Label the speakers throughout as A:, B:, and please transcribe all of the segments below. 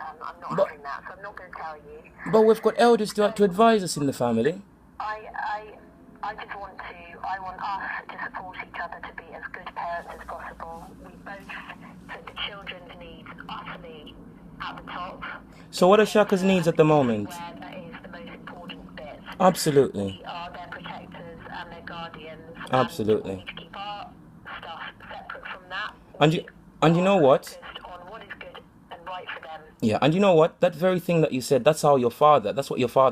A: I'm not
B: But
A: having that, so I'm not going to tell you.
B: but we've got elders to advise us in the family.
A: I just want I want us to support each other to be as good parents as possible. We both put the children's needs utterly at the top.
B: So what are Shaka's needs at the moment?
A: Where that is the most important bit.
B: Absolutely.
A: We are their protectors and their guardians, and we
B: Absolutely.
A: need to keep our stuff separate from that.
B: And you know what?
A: Focused on what is good and right for them.
B: Yeah, and you know what? That very thing that you said, that's what your father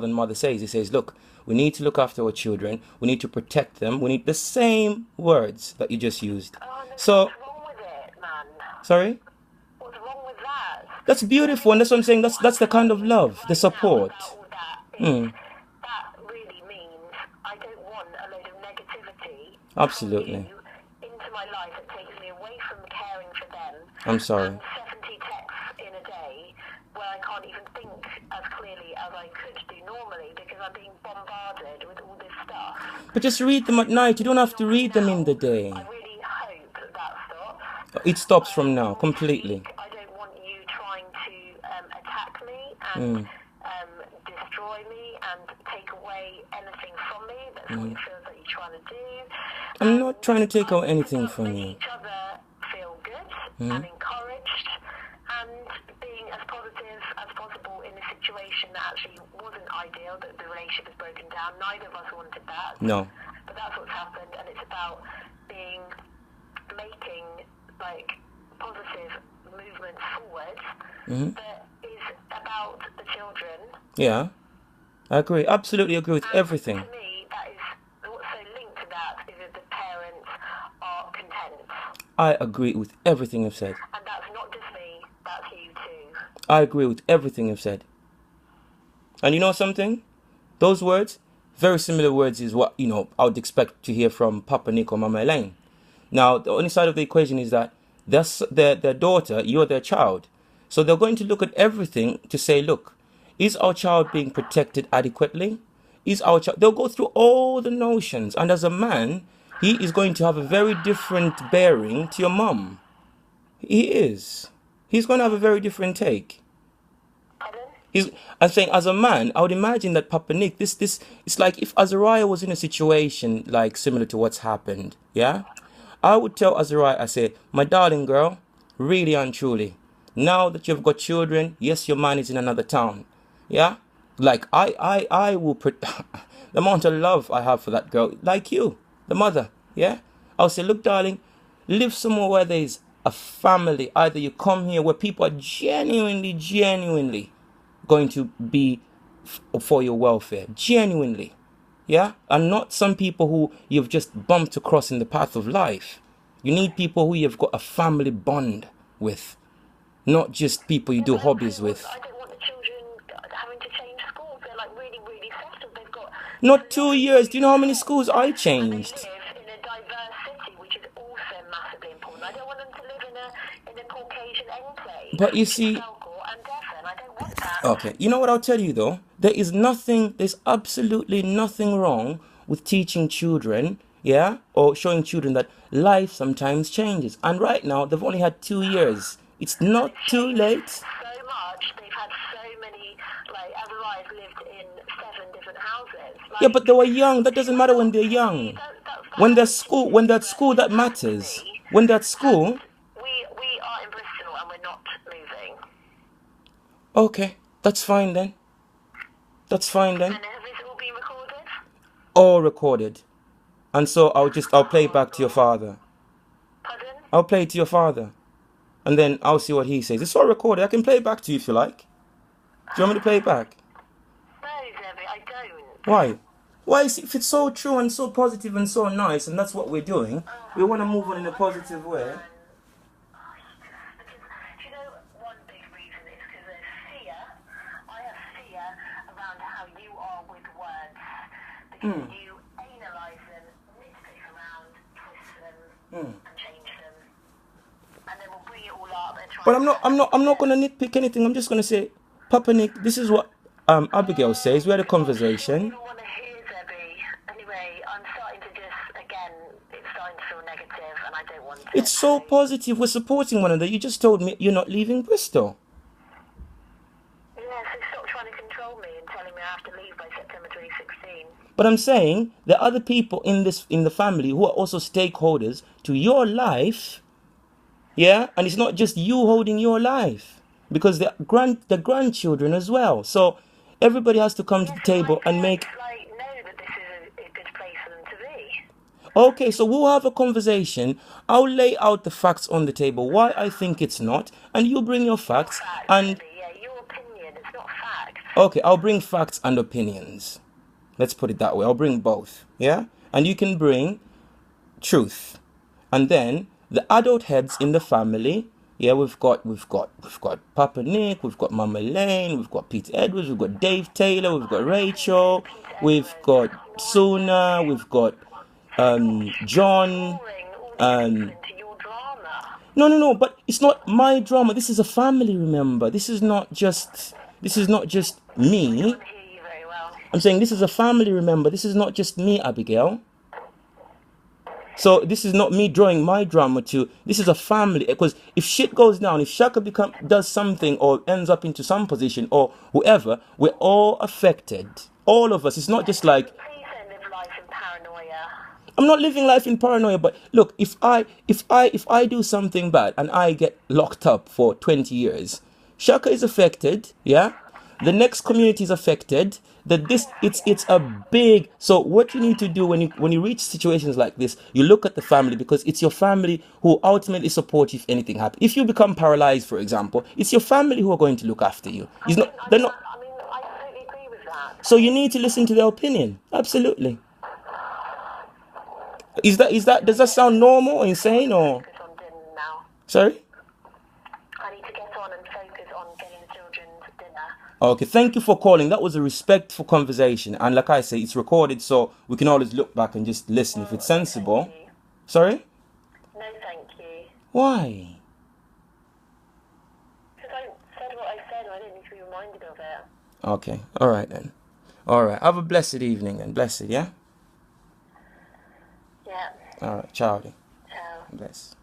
B: and mother says. He says, look, we need to look after our children. We need to protect them. We need the same words that you just used.
A: Oh, no,
B: So,
A: what's wrong with it, man?
B: sorry?
A: What's wrong with that?
B: That's beautiful, and that's what I'm saying. That's the kind of love, the support.
A: All that
B: Hmm.
A: that really means I don't want a load of negativity
B: Absolutely.
A: into my life that takes me away from caring for them.
B: I'm sorry.
A: And 70 texts in a day where I can't even think as clearly as I could do normally because I'm being bombarded with all this stuff.
B: But just read them at night. You don't have to read them in the day.
A: I really hope that stops.
B: It stops from now, completely.
A: I don't want you trying to attack me and destroy me and take away anything from me. That's what it feels like you're trying to do.
B: I'm not trying to take out anything from
A: Make
B: you.
A: each other feel good and encouraged and being as positive as possible in a situation that actually wasn't ideal, that the relationship has broken down. Neither of us wanted that.
B: No.
A: But that's what's happened, and it's about making like positive movements forward that is about the children.
B: Yeah. I agree. Absolutely agree with everything.
A: To me, that is what's so linked to that is that the parents are content.
B: I agree with everything you've said.
A: And that's not just me, that's you too.
B: I agree with everything you've said. And you know something? Those words, very similar words is what, I would expect to hear from Papa Nick or Mama Elaine. Now, the only side of the equation is that that's their daughter, you're their child. So they're going to look at everything to say, look, is our child being protected adequately? Is our child... They'll go through all the notions. And as a man, he is going to have a very different bearing to your mum. He is. He's going to have a very different take. I'm saying, as a man, I would imagine that Papa Nick, it's like if Azariah was in a situation like similar to what's happened, yeah? I would tell Azariah, I say, my darling girl, really and truly, now that you've got children, yes, your man is in another town, yeah? Like, I will put the amount of love I have for that girl, like you, the mother, yeah? I'll say, look, darling, live somewhere where there is a family. Either you come here where people are genuinely going to be for your welfare, genuinely, yeah, and not some people who you've just bumped across in the path of life. You need people who you've got a family bond with, not just people you do hobbies with.
A: I don't want the children having to change schools. They're like really settled. They've got
B: not 2 years. Do you know how many schools I changed?
A: They live in a diverse city, which is also massively important. I don't want them to live in a Caucasian enclave.
B: But you see, okay, you know what I'll tell you though? There's absolutely nothing wrong with teaching children, yeah, or showing children that life sometimes changes. And right now, they've only had 2 years. It's not too late.
A: So much, they've had so many, like, Azariah's lived in 7 different houses. Like,
B: yeah, but they were young. That doesn't matter when they're young. When they're at school, that matters. When they're at school.
A: We are in Bristol and we're not moving.
B: Okay, that's fine then. That's fine then.
A: And has this all been recorded?
B: All recorded. And so I'll play it back to your father.
A: Pardon?
B: I'll play it to your father. And then I'll see what he says. It's all recorded. I can play it back to you if you like. Do you want me to play it back?
A: No, Debbie, I don't.
B: Why? Why? If it's so true and so positive and so nice, and that's what we're doing, we want to move on in a positive way.
A: You analyse them, nitpick around, twist them, and change them, and then we'll bring it all up and try.
B: But I'm not gonna nitpick anything. I'm just gonna say, Papa Nick, this is what Abigail says. We had a conversation.
A: I don't want to hear, Debbie. Anyway, I'm starting to it's starting to feel negative, and I don't want to.
B: It's so positive. We're supporting one another. You just told me you're not leaving Bristol.
A: January 16.
B: But I'm saying there are other people in the family who are also stakeholders to your life, yeah. And it's not just you holding your life, because the grandchildren as well. So everybody has to come to the table and make.
A: Know that this is a good place for them to be.
B: Okay, so we'll have a conversation. I'll lay out the facts on the table, why I think it's not, and you bring your facts. And
A: yeah, your opinion, it's not fact.
B: okay, I'll bring facts and opinions. Let's put it that way. I'll bring both, yeah? And you can bring truth. And then the adult heads in the family, yeah, we've got Papa Nick, we've got Mama Lane, we've got Peter Edwards, we've got Dave Taylor, we've got Rachel, we've got Suna, we've got John.
A: Into your drama.
B: No, but it's not my drama. This is a family, remember. This is not just me.
A: I can't hear you very well.
B: I'm saying this is a family, remember. This is not just me, Abigail. So this is not me drawing my drama to. This is a family. Because if shit goes down, if Shaka does something or ends up into some position or whoever, we're all affected. All of us. It's not just like.
A: Please don't live life in paranoia.
B: I'm not living life in paranoia, but look, if I do something bad and I get locked up for 20 years, Shaka is affected, yeah? The next community is affected. It's a big. So what you need to do when you reach situations like this, you look at the family, because it's your family who ultimately support you if anything happens. If you become paralyzed, for example, it's your family who are going to look after you. They're not.
A: I mean, I totally agree with that.
B: So you need to listen to their opinion. Absolutely. Does that sound normal or insane or?
A: Focus on dinner now.
B: Sorry?
A: I need to get on and focus on getting the children to dinner.
B: Okay, thank you for calling. That was a respectful conversation. And like I say, it's recorded, so we can always look back and just listen if it's sensible.
A: Thank you.
B: Sorry?
A: No, thank you.
B: Why?
A: Because I said what I said, and I didn't need to be reminded of it.
B: Okay, all right then. All right, have a blessed evening and blessed, yeah?
A: Yeah.
B: All right, ciao.
A: Ciao.
B: Bless.